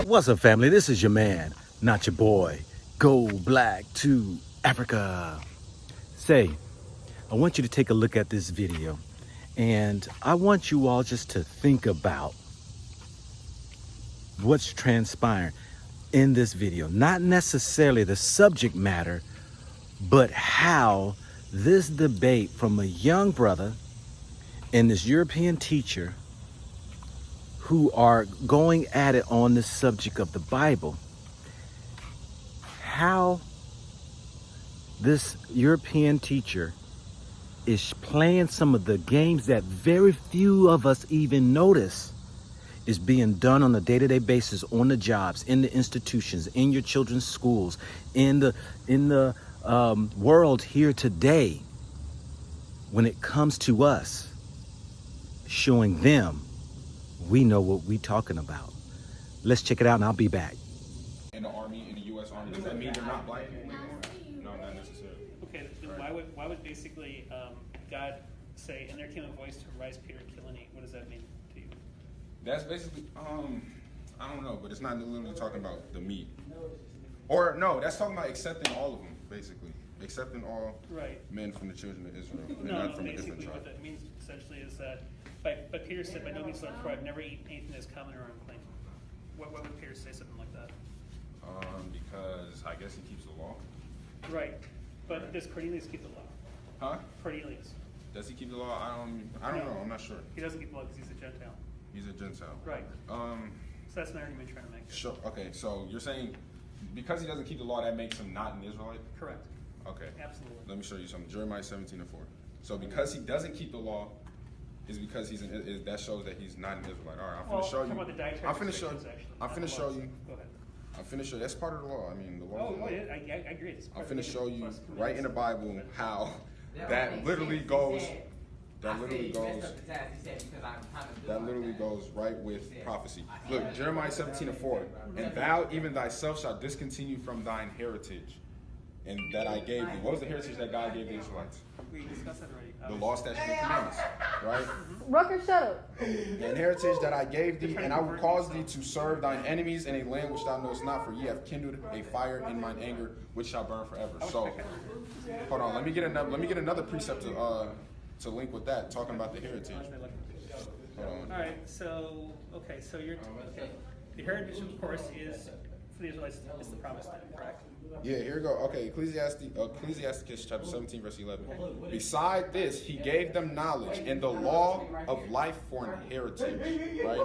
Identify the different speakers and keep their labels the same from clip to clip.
Speaker 1: What's up, family? This is your man, not your boy. Go Black to Africa. Say, I want you to take a look at this video, and I want you all just to think about what's transpiring in this video. Not necessarily the subject matter, but how this debate from a young brother and this European teacher who are going at it on the subject of the Bible, how this European teacher is playing some of the games that very few of us even notice is being done on a day-to-day basis on the jobs, in the institutions, in your children's schools, in the world here today, when it comes to us, showing them we know what we're talking about. Let's check it out and I'll be back.
Speaker 2: In the Army, in the U.S. Army, does that mean they're not black people anymore? No, not necessarily.
Speaker 3: Okay, then why would basically God say, "And there came a voice to rise Peter and kill any"? What does that mean to you?
Speaker 2: That's basically, I don't know, but it's not literally talking about the meat. Or, no, that's talking about accepting all of them, basically. Accepting all men from the children of Israel, and not from a different
Speaker 3: basically
Speaker 2: tribe.
Speaker 3: what that means essentially is that, but Peter said, "By no means, for I've never eaten anything that's common or unclean." Why would Peter say something like that?
Speaker 2: Because I guess he keeps the law.
Speaker 3: Right, but does Cornelius keep the law?
Speaker 2: Huh?
Speaker 3: Cornelius.
Speaker 2: Does he keep the law? I don't know. I'm not sure.
Speaker 3: He doesn't keep the law because he's a Gentile.
Speaker 2: He's a Gentile.
Speaker 3: Right. So that's an argument you're trying to make.
Speaker 2: Sure. Okay, so you're saying because he doesn't keep the law, that makes him not an Israelite?
Speaker 3: Correct.
Speaker 2: Okay.
Speaker 3: Absolutely.
Speaker 2: Let me show you something. Jeremiah 17:4. So because he doesn't keep the law, is because that shows that he's not an Israelite. All right, I'm finna show you. I'm finna show you. I'm finna show you.
Speaker 3: Go ahead.
Speaker 2: I'm finna show you. That's part of the law. I mean, the law.
Speaker 3: Oh, yeah, I agree. It's
Speaker 2: I'm
Speaker 3: part of
Speaker 2: finna
Speaker 3: the
Speaker 2: show you
Speaker 3: plus
Speaker 2: right in the
Speaker 3: commandments.
Speaker 2: Bible how that literally goes. That literally goes right with prophecy. Look, Jeremiah 17:4. And thou even thyself shalt discontinue from thine heritage, and that I gave thee. What was the heritage that God gave the Israelites?
Speaker 3: We discussed that already.
Speaker 2: The law, statutes, and commandments, right?
Speaker 4: Rucker, shut up.
Speaker 2: The heritage that I gave thee, and I will cause thee to serve thine enemies in a land which thou knowest not, for ye have kindled a fire in mine anger, which shall burn forever. So, hold on, let me get another precept to link with that, talking about the heritage. Hold on.
Speaker 3: All right. So you're okay. The heritage, of course, is for the Israelites is the promised land, correct?
Speaker 2: Yeah, here we go. Okay, Ecclesiasticus chapter 17, verse 11. Beside this, he gave them knowledge and the law of life for an heritage. Right?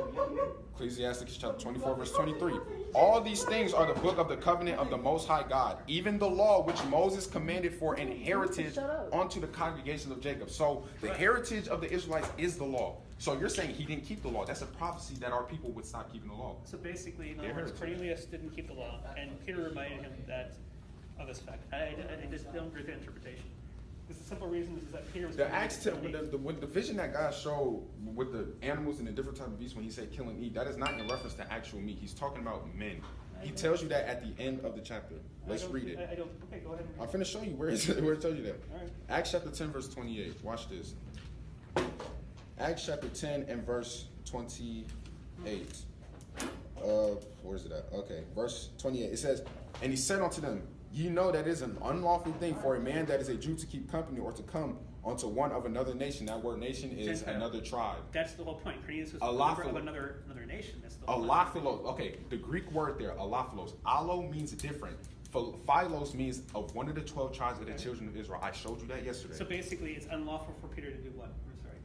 Speaker 2: Ecclesiasticus chapter 24, verse 23. All these things are the book of the covenant of the Most High God, even the law which Moses commanded for an heritage unto the congregation of Jacob. So the heritage of the Israelites is the law. So you're saying he didn't keep the law. That's a prophecy that our people would stop keeping the law.
Speaker 3: So basically, in other words, Cornelius didn't keep the law, and Peter reminded him of this fact. I just don't agree with the interpretation. The simple reason is that Peter was.
Speaker 2: With the vision that God showed with the animals and the different type of beasts, when he said kill and eat, that is not in reference to actual meat. He's talking about men. He tells you that at the end of the chapter. Let's read it.
Speaker 3: Okay, go ahead.
Speaker 2: I'm finna show you where it tells you that.
Speaker 3: All right.
Speaker 2: Acts chapter 10, verse 28. Watch this. Acts chapter 10 and verse 28. Where's it at? Okay, verse 28. It says, and he said unto them, ye know that it is an unlawful thing for a man that is a Jew to keep company or to come unto one of another nation. That word nation is
Speaker 3: Gentile.
Speaker 2: another tribe.
Speaker 3: That's the whole point. Cornelius was a member of another nation. That's the whole
Speaker 2: Alophilos. Okay, the Greek word there, alophilos. Alo means different. Philos means of one of the 12 tribes of the children of Israel. I showed you that yesterday.
Speaker 3: So basically, it's unlawful for Peter to do what? I'm sorry.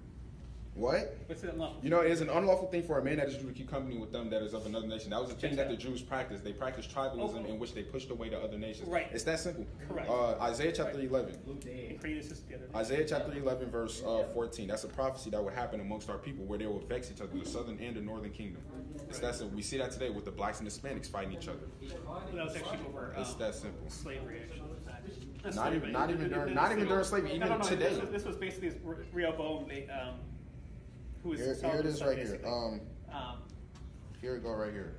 Speaker 2: What?
Speaker 3: What's it unlawful?
Speaker 2: You know, it is an unlawful thing for a man that is Jew to keep company with them that is of another nation. That was the thing that the Jews practiced. They practiced tribalism in which they pushed away the other nations.
Speaker 3: Right.
Speaker 2: It's that simple.
Speaker 3: Correct.
Speaker 2: Isaiah chapter 11.
Speaker 3: And Cornelius is the other nation.
Speaker 2: Isaiah chapter 11, verse 14. That's a prophecy that would happen amongst our people where they will vex each other, the southern and the northern kingdom. It's that simple. We see that today with the blacks and Hispanics fighting each other.
Speaker 3: That was actually over
Speaker 2: It's that simple.
Speaker 3: slavery, actually.
Speaker 2: Not even during slavery, even today.
Speaker 3: This was basically Rehoboam, who was
Speaker 2: Here it is right here. Here we go right here.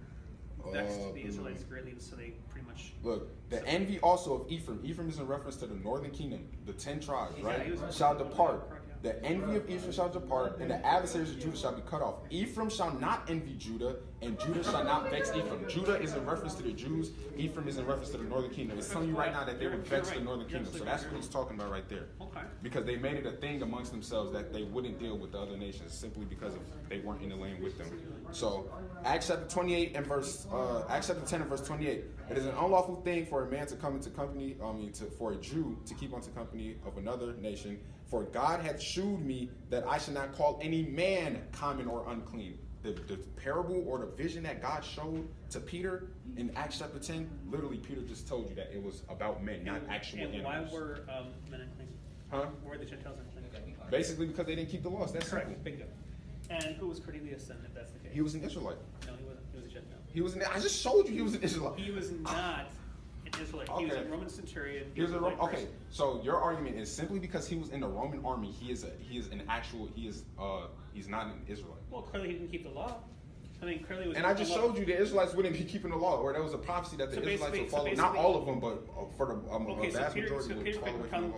Speaker 3: Vexed the Israelites greatly, so they pretty much.
Speaker 2: Look, the envy also of Ephraim. Ephraim is in reference to the northern kingdom, the 10 tribes, right?
Speaker 3: Yeah,
Speaker 2: Shall depart. The envy of Ephraim shall depart, and the adversaries of Judah shall be cut off. Ephraim shall not envy Judah, and Judah shall not vex Ephraim. Judah is in reference to the Jews. Ephraim is in reference to the northern kingdom. It's telling you right now that they would vex the northern kingdom. So that's what he's talking about right there.
Speaker 3: Okay.
Speaker 2: Because they made it a thing amongst themselves that they wouldn't deal with the other nations simply because of they weren't in the land with them. So Acts chapter 28 and Acts chapter 10 and verse 28. It is an unlawful thing for a man to come into company, for a Jew to keep unto company of another nation. For God hath shewed me that I should not call any man common or unclean. The parable or the vision that God showed to Peter in Acts chapter 10, literally Peter just told you that it was about men, not actual
Speaker 3: And
Speaker 2: animals.
Speaker 3: why were men unclean?
Speaker 2: Huh?
Speaker 3: Why were the Gentiles unclean?
Speaker 2: Basically because they didn't keep the laws. That's
Speaker 3: Correct.
Speaker 2: simple.
Speaker 3: Bingo. And who was Cornelius then, if that's the case?
Speaker 2: He was an Israelite.
Speaker 3: No, he wasn't. He was a Gentile.
Speaker 2: He was. I just showed you he was an Israelite.
Speaker 3: He was not an Israelite. He was
Speaker 2: Okay.
Speaker 3: a Roman centurion.
Speaker 2: He was a
Speaker 3: white
Speaker 2: okay.
Speaker 3: person.
Speaker 2: So your argument is simply because he was in the Roman army, he's not an Israelite.
Speaker 3: Well, clearly he didn't keep the law. I mean, clearly it was.
Speaker 2: And I just showed you the Israelites wouldn't be keeping the law, or there was a prophecy that the
Speaker 3: So
Speaker 2: Israelites would
Speaker 3: basically-
Speaker 2: follow.
Speaker 3: so
Speaker 2: Not
Speaker 3: basically-
Speaker 2: all of them, but for the
Speaker 3: Okay, so
Speaker 2: vast
Speaker 3: Peter,
Speaker 2: majority
Speaker 3: so
Speaker 2: would
Speaker 3: Peter
Speaker 2: follow away from the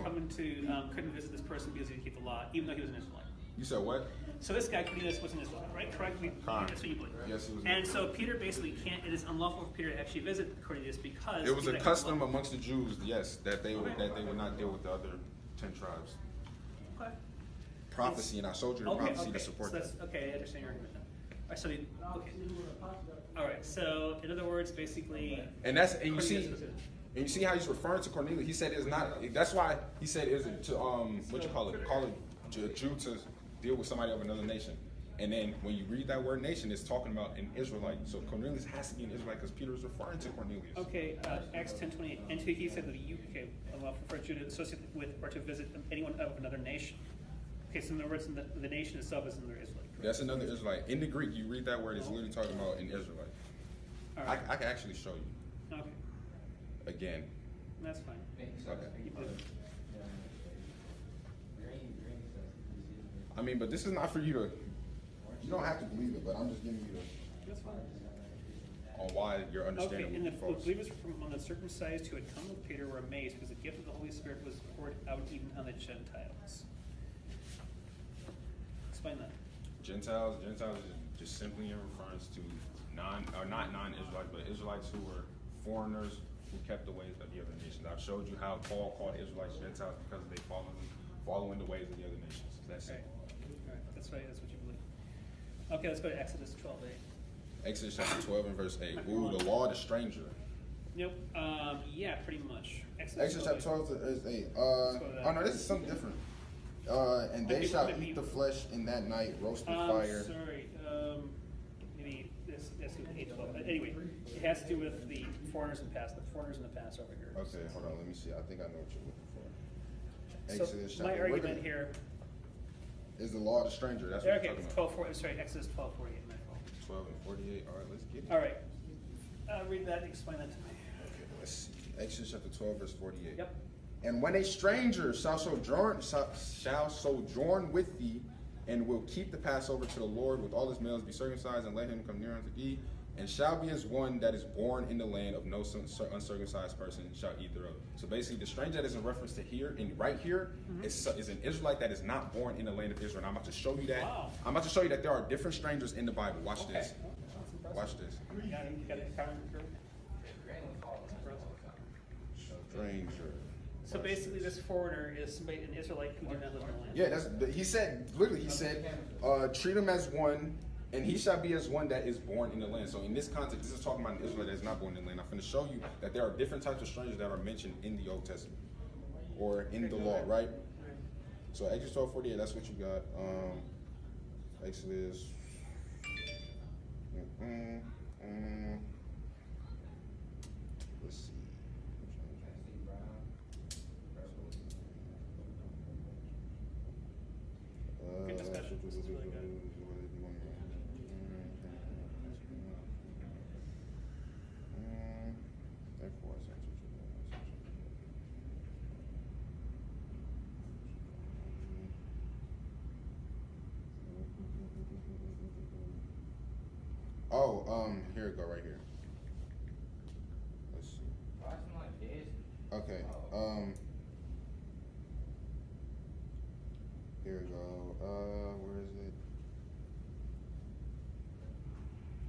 Speaker 2: law.
Speaker 3: couldn't visit this person because he didn't keep the law, even though he was an Israelite.
Speaker 2: You said what?
Speaker 3: So this guy Cornelius was an Israelite, right? Correct? That's what you believe.
Speaker 2: Yes, he was.
Speaker 3: And so Peter basically can't. It is unlawful for Peter to actually visit Cornelius because
Speaker 2: It was
Speaker 3: he
Speaker 2: a
Speaker 3: didn't
Speaker 2: custom
Speaker 3: keep the law.
Speaker 2: amongst the Jews, yes, that they would not deal with the other 10 tribes.
Speaker 3: Okay.
Speaker 2: Prophecy, and I showed you the prophecy to support
Speaker 3: so that's,
Speaker 2: that.
Speaker 3: okay, I understand your argument now. All right, so okay. All right, so in other words, basically.
Speaker 2: And you see how he's referring to Cornelius. He said it's not. That's why he said is it to what you call it a Jew to deal with somebody of another nation. And then when you read that word nation, it's talking about an Israelite. So Cornelius has to be an Israelite because Peter is referring to Cornelius.
Speaker 3: Okay, Acts 10:28. And he said that unlawful for a Jew to associate with or to visit anyone of another nation. Okay, so in other words, the nation itself is another Israelite. Correct?
Speaker 2: That's another Israelite. In the Greek, you read that word, it's literally talking about an Israelite.
Speaker 3: All right.
Speaker 2: I can actually show you
Speaker 3: Okay,
Speaker 2: again.
Speaker 3: that's fine.
Speaker 2: Okay.
Speaker 3: You believe it.
Speaker 2: I mean, but this is not for you to. You don't have to believe it, but I'm just giving you
Speaker 3: That's fine.
Speaker 2: on why your
Speaker 3: Okay,
Speaker 2: understanding
Speaker 3: and the
Speaker 2: would be false.
Speaker 3: believers from among the circumcised who had come with Peter were amazed because the gift of the Holy Spirit was poured out even on the Gentiles. Explain that.
Speaker 2: Gentiles is just simply in reference to not non-Israelites, but Israelites who were foreigners who kept the ways of the other nations. I've showed you how Paul called Israelites Gentiles because they following the ways of the other nations. That's
Speaker 3: Right.
Speaker 2: it.
Speaker 3: All right, that's right. That's what you believe. Okay, let's go to Exodus 12:8.
Speaker 2: Exodus chapter 12 and verse 8. Ooh, the law of the stranger.
Speaker 3: Nope. Yeah, pretty much.
Speaker 2: Exodus chapter 12 to verse 8. Oh no, this is something different. And they shall eat the flesh in that night, roasted fire.
Speaker 3: Sorry. Maybe this is 8:12. Anyway, it has to do with the foreigners and the foreigners in the Passover here.
Speaker 2: Okay, hold on, let me see. I think I know what you're looking for.
Speaker 3: So
Speaker 2: Exodus
Speaker 3: my
Speaker 2: chapter
Speaker 3: argument here.
Speaker 2: is the law of the stranger. That's what
Speaker 3: Okay,
Speaker 2: we're talking about.
Speaker 3: 12:40. Sorry, Exodus 12:48. My fault.
Speaker 2: 12 and 48. All right, let's get it.
Speaker 3: All right. Read that and explain that to me.
Speaker 2: Okay, let's see. Exodus chapter 12, verse 48.
Speaker 3: Yep.
Speaker 2: And when a stranger shall sojourn with thee, and will keep the Passover to the Lord with all his males, be circumcised, and let him come near unto thee, and shall be as one that is born in the land of no uncircumcised person shall eat thereof. So basically, the stranger that is in reference to here, and right here, is an Israelite that is not born in the land of Israel. And I'm about to show you that.
Speaker 3: Wow.
Speaker 2: I'm about to show you that there are different strangers in the Bible. Watch
Speaker 3: Okay.
Speaker 2: this.
Speaker 3: Well, that's impressive.
Speaker 2: Watch this.
Speaker 3: You got it covered?
Speaker 2: Stranger.
Speaker 3: So basically, this foreigner is somebody, an Israelite who did not live in the land.
Speaker 2: Yeah, he said, treat him as one, and he shall be as one that is born in the land. So in this context, this is talking about an Israelite that is not born in the land. I'm going to show you that there are different types of strangers that are mentioned in the Old Testament, or in the law, right? So Exodus 12:48, that's what you got. Exodus. Let's see.
Speaker 3: Good discussion. This is really good.
Speaker 2: Here we go, right here. Let's see. Okay, here we go. Where is it?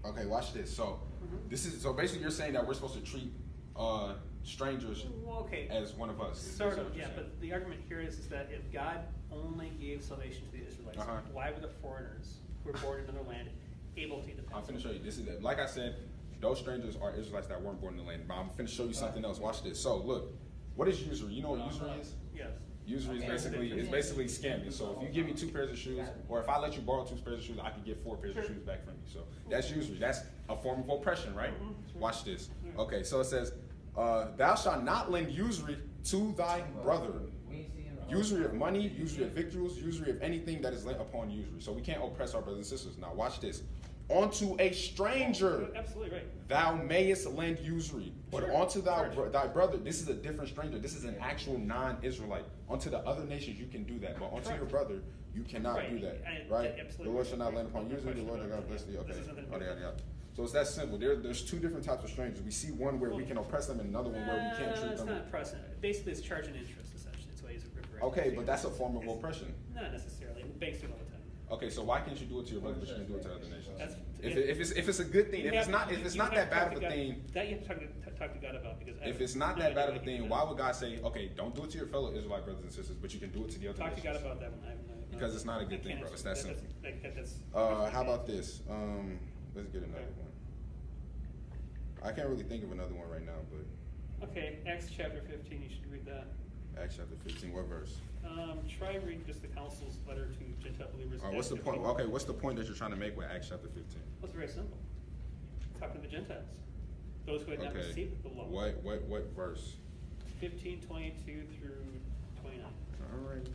Speaker 2: Okay, watch this. So basically you're saying that we're supposed to treat strangers
Speaker 3: Well, okay.
Speaker 2: as one of us. is
Speaker 3: Sort
Speaker 2: basically
Speaker 3: of,
Speaker 2: what you're
Speaker 3: yeah,
Speaker 2: saying.
Speaker 3: but the argument here is that if God only gave salvation to the Israelites, why were the foreigners who were born in another land able to eat the
Speaker 2: I'm
Speaker 3: Passover?
Speaker 2: finna show you. This is like I said, those strangers are Israelites that weren't born in the land. But I'm finna show you something else. Watch this. So look, what is usury? You know what usury is?
Speaker 3: Yes.
Speaker 2: Usury is basically scamming. So if you give me 2 pairs of shoes, or if I let you borrow 2 pairs of shoes, I can get 4 pairs of shoes back from you. So that's usury. That's a form of oppression, right? Watch this. Okay, so it says, "Thou shalt not lend usury to thy brother." Usury of money, usury of victuals, usury of anything that is lent upon usury. So we can't oppress our brothers and sisters. Now watch this. Unto a stranger
Speaker 3: Absolutely right.
Speaker 2: thou mayest lend usury, but
Speaker 3: Sure,
Speaker 2: unto
Speaker 3: sure.
Speaker 2: thy brother, this is a different stranger. This is an actual non-Israelite. Unto the other nations you can do that, but unto your brother you cannot
Speaker 3: Right,
Speaker 2: do that.
Speaker 3: and-
Speaker 2: Right?
Speaker 3: absolutely.
Speaker 2: The Lord shall not lend upon
Speaker 3: No
Speaker 2: usury. The
Speaker 3: question
Speaker 2: Lord
Speaker 3: about
Speaker 2: God bless
Speaker 3: that.
Speaker 2: thee. Okay.
Speaker 3: This is nothing
Speaker 2: Yada,
Speaker 3: different.
Speaker 2: yada, yada. So it's that simple. There's 2 different types of strangers. We see one where we can oppress them, and another one where we can't treat
Speaker 3: It's
Speaker 2: them.
Speaker 3: not precedent. Basically, it's charge and interest, essentially. It's ways of referring.
Speaker 2: Okay, but that's a form of oppression.
Speaker 3: Not necessarily. Banks do it all the time.
Speaker 2: Okay, so why can't you do it to your brother, but you can do it to other nations?
Speaker 3: That's-
Speaker 2: If it's a good thing, if it's not that bad of a thing,
Speaker 3: that you have to talk to God about, because
Speaker 2: if it's not that bad of a thing, why would God say, okay, don't do it to your fellow Israelite brothers and sisters, but you can do it to the other
Speaker 3: talk to God
Speaker 2: nations?
Speaker 3: about that one? I have no.
Speaker 2: Because it's not a good
Speaker 3: I
Speaker 2: thing,
Speaker 3: can't
Speaker 2: bro.
Speaker 3: answer
Speaker 2: It's that simple.
Speaker 3: That's
Speaker 2: How about this? Let's get another one. I can't really think of another one right now, but
Speaker 3: Okay, Acts chapter 15. You should read that.
Speaker 2: Acts chapter 15, what verse?
Speaker 3: Try reading just the council's letter to Gentile believers.
Speaker 2: All right, what's the
Speaker 3: Acts
Speaker 2: point?
Speaker 3: 15.
Speaker 2: Okay, what's the point that you're trying to make with Acts chapter 15?
Speaker 3: Well, it's very simple. Talking to the Gentiles, those who had not
Speaker 2: Okay,
Speaker 3: received the law.
Speaker 2: what verse?
Speaker 3: 15:22 through 29.
Speaker 2: All right.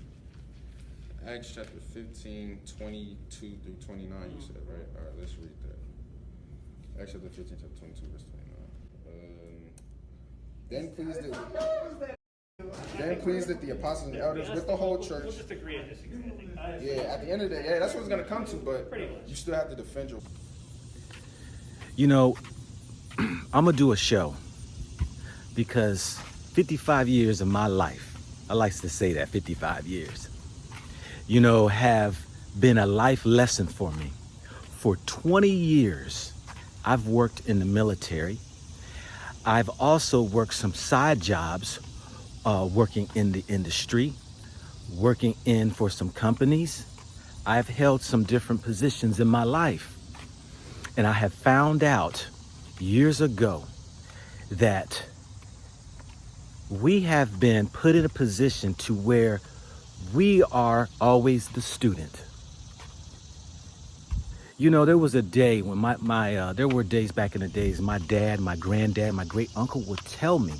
Speaker 2: Acts chapter 15, 22 through 29, you said, right? All right, let's read that. Acts chapter 15, chapter 22, verse 29. Then pleased that the apostles and the elders with the whole church.
Speaker 3: We'll just agree and disagree, I think.
Speaker 2: Yeah, at the end of the day, yeah, that's what it's going to come to, but
Speaker 3: Pretty much.
Speaker 2: you still have to defend your.
Speaker 1: You know, I'm going to do a show because 55 years of my life, I like to say that 55 years, you know, have been a life lesson for me. For 20 years, I've worked in the military. I've also worked some side jobs, working in the industry, working in for some companies. I've held some different positions in my life. And I have found out years ago that we have been put in a position to where we are always the student. You know, there was a day when there were days back in the days, my dad, my granddad, my great uncle would tell me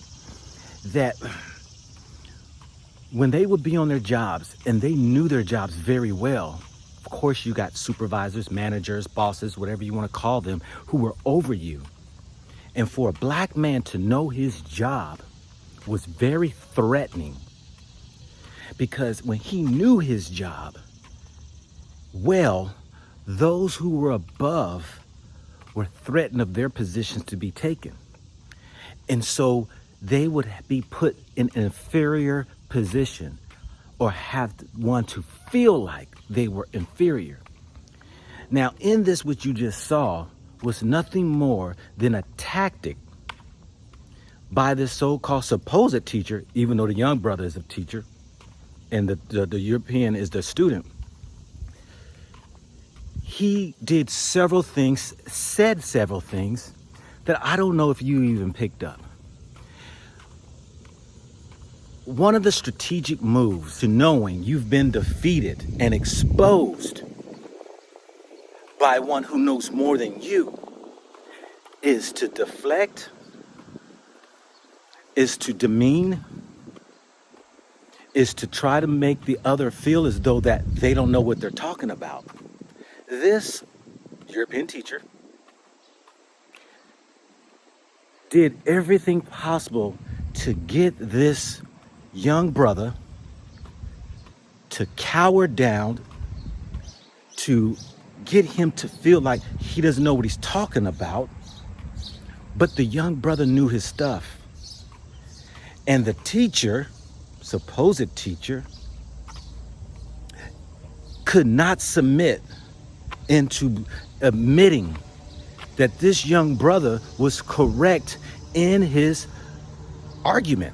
Speaker 1: that when they would be on their jobs and they knew their jobs very well, of course you got supervisors, managers, bosses, whatever you want to call them, who were over you. And for a black man to know his job was very threatening, because when he knew his job well, those who were above were threatened of their positions to be taken. And so they would be put in an inferior position or have one to feel like they were inferior. Now, in this, what you just saw was nothing more than a tactic by this so-called supposed teacher, even though the young brother is a teacher and the European is the student. He did several things, said several things that I don't know if you even picked up. One of the strategic moves to knowing you've been defeated and exposed by one who knows more than you is to deflect, is to demean, is to try to make the other feel as though that they don't know what they're talking about. This European teacher did everything possible to get this young brother to cower down, to get him to feel like he doesn't know what he's talking about. But the young brother knew his stuff. And the teacher, supposed teacher, could not submit into admitting that this young brother was correct in his argument.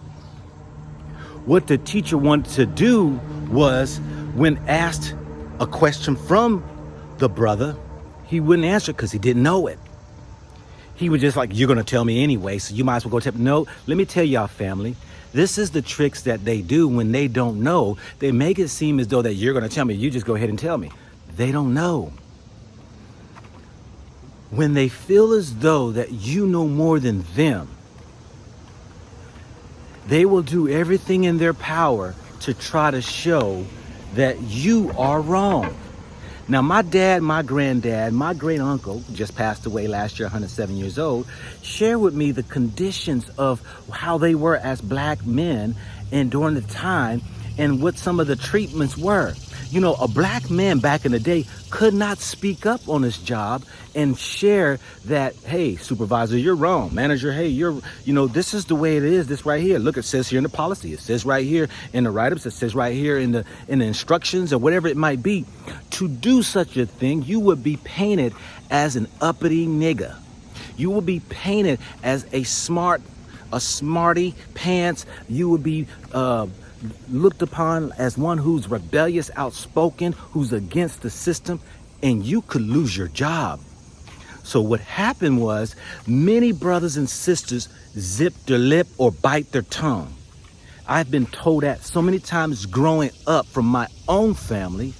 Speaker 1: What the teacher wanted to do was, when asked a question from the brother, he wouldn't answer because he didn't know it. He was just like, you're going to tell me anyway, so you might as well go tell me. No, let me tell y'all, family, this is the tricks that they do when they don't know. They make it seem as though that you're going to tell me. You just go ahead and tell me. They don't know. When they feel as though that you know more than them, they will do everything in their power to try to show that you are wrong. Now, my dad, my granddad, my great uncle, just passed away last year, 107 years old, shared with me the conditions of how they were as black men and during the time and what some of the treatments were. You know, a black man back in the day could not speak up on his job and share that, hey, supervisor, you're wrong. Manager, hey, this is the way it is. This right here. Look, it says here in the policy. It says right here in the write-ups. It says right here in the instructions or whatever it might be. To do such a thing, you would be painted as an uppity nigger. You will be painted as a smarty pants. You would be looked upon as one who's rebellious, outspoken, who's against the system, and you could lose your job. So what happened was many brothers and sisters zip their lip or bite their tongue. I've been told that so many times growing up from my own family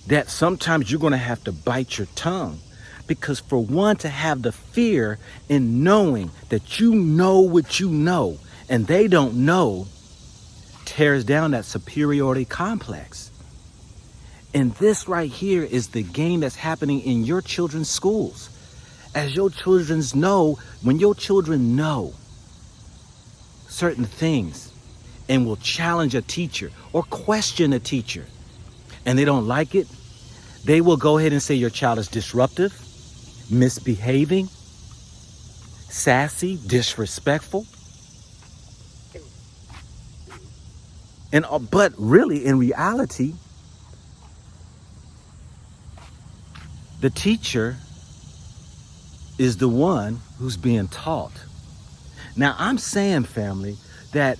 Speaker 1: that sometimes you're going to have to bite your tongue, because for one, to have the fear in knowing that you know what you know and they don't know tears down that superiority complex. And this right here is the game that's happening in your children's schools. As your children know, when your children know certain things and will challenge a teacher or question a teacher and they don't like it, they will go ahead and say your child is disruptive, misbehaving, sassy, disrespectful. But really, in reality, the teacher is the one who's being taught. Now, I'm saying, family, that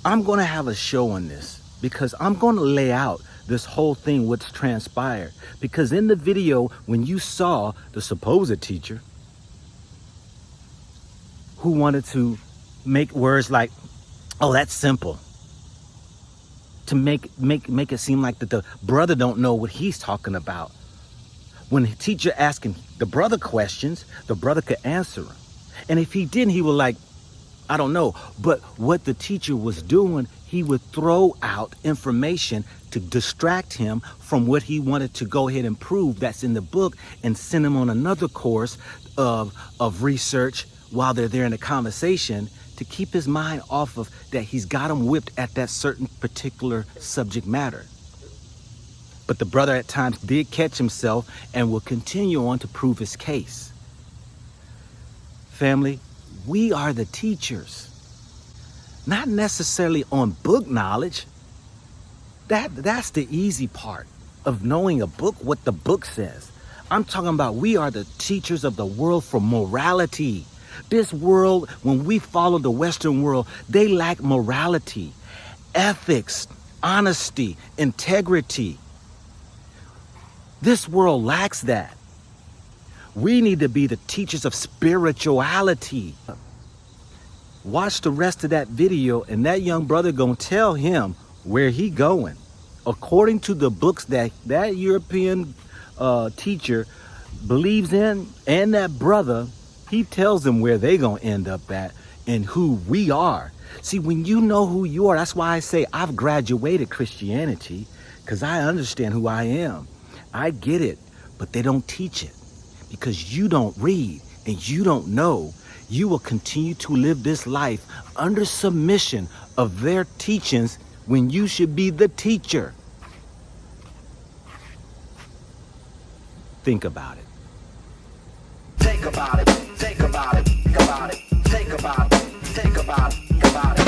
Speaker 1: I'm going to have a show on this because I'm going to lay out this whole thing, what's transpired. Because in the video, when you saw the supposed teacher who wanted to make words like, oh, that's simple, to make it seem like that the brother don't know what he's talking about. When the teacher asking the brother questions, the brother could answer him. And if he didn't, he was like, I don't know. But what the teacher was doing, he would throw out information to distract him from what he wanted to go ahead and prove that's in the book and send him on another course of research while they're there in a conversation, to keep his mind off of that he's got him whipped at that certain particular subject matter. But the brother at times did catch himself and will continue on to prove his case. Family, we are the teachers. Not necessarily on book knowledge. That's the easy part of knowing a book, what the book says. I'm talking about we are the teachers of the world for morality. This world, when we follow the Western world, they lack morality, ethics, honesty, integrity. This world lacks that. We need to be the teachers of spirituality. Watch the rest of that video, and that young brother gonna tell him where he going. According to the books that European teacher believes in, and that brother, he tells them where they gonna end up at and who we are. See, when you know who you are, that's why I say I've graduated Christianity, because I understand who I am. I get it, but they don't teach it because you don't read and you don't know. You will continue to live this life under submission of their teachings when you should be the teacher. Think about it.
Speaker 4: Think about it, think about it, think about it, think about it, think about it, think about it.